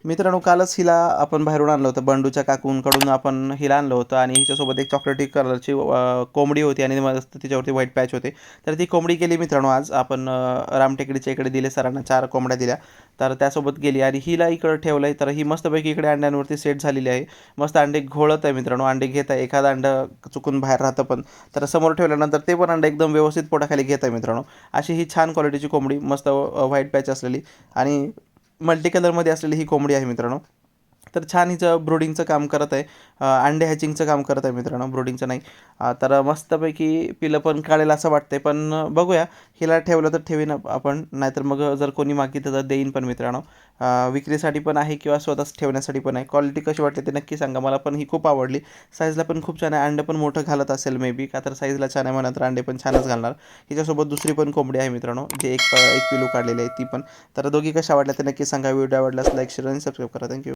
मित्रांनो, कालच हिला आपण बाहेरून आणलं होतं. बंडूच्या काकूंकडून आपण हिला आणलं होतं आणि हिच्यासोबत एक चॉकलेटी कलरची कोंबडी होती आणि मस्त तिच्यावरती व्हाईट पॅच होते. तर ती कोंबडी गेली मित्रांनो. आज आपण रामटेकडीच्या इकडे दिले सरांना, 4 कोंबड्या दिल्या. तर त्यासोबत गेली आणि हिला इकडं ठेवलं आहे. तर ही मस्तपैकी इकडे अंड्यांवरती सेट झालेली आहे. मस्त अंडे घोळत आहे मित्रांनो. अंडे घेत आहे. एखादं अंडं चुकून बाहेर राहतं पण, तर समोर ठेवल्यानंतर ते पण अंडं एकदम व्यवस्थित पोटाखाली घेत आहे मित्रांनो. अशी ही छान क्वालिटीची कोंबडी, मस्त व्हाईट पॅच असलेली आणि मल्टी कलरमध्ये असलेली ही कोंबडी आहे मित्रांनो. तर छान हिचं ब्रोडिंगचं काम करत आहे. अंडे हॅचिंगचं काम करत आहे मित्रांनो, ब्रोडिंगचं नाही. तर मस्तपैकी पिलं पण काढेल असं वाटतंय. पण बघूया, हिला ठेवलं तर ठेवीन आपण, नाहीतर मग जर कोणी मागितलं तर देईन पण मित्रांनो. विक्रीसाठी पण आहे किंवा स्वतःच ठेवण्यासाठी पण आहे. क्वालिटी कशी वाटते ते नक्की सांगा. मला पण ही खूप आवडली. साईजला पण खूप छान आहे. अंडं पण मोठं घालत असेल मे बी, का तर साईजला छान आहे म्हणा, तर अंडे पण छानच घालणार. हिच्यासोबत दुसरी पण कोंबडी आहे मित्रांनो, जे एक पिलू काढलेली आहे ती पण. तर दोघी कशा वाटल्या ते नक्की सांगा. व्हिडिओ आवडल्यास लाईक, शेअर आणि सबस्क्राईब करा. थँक्यू.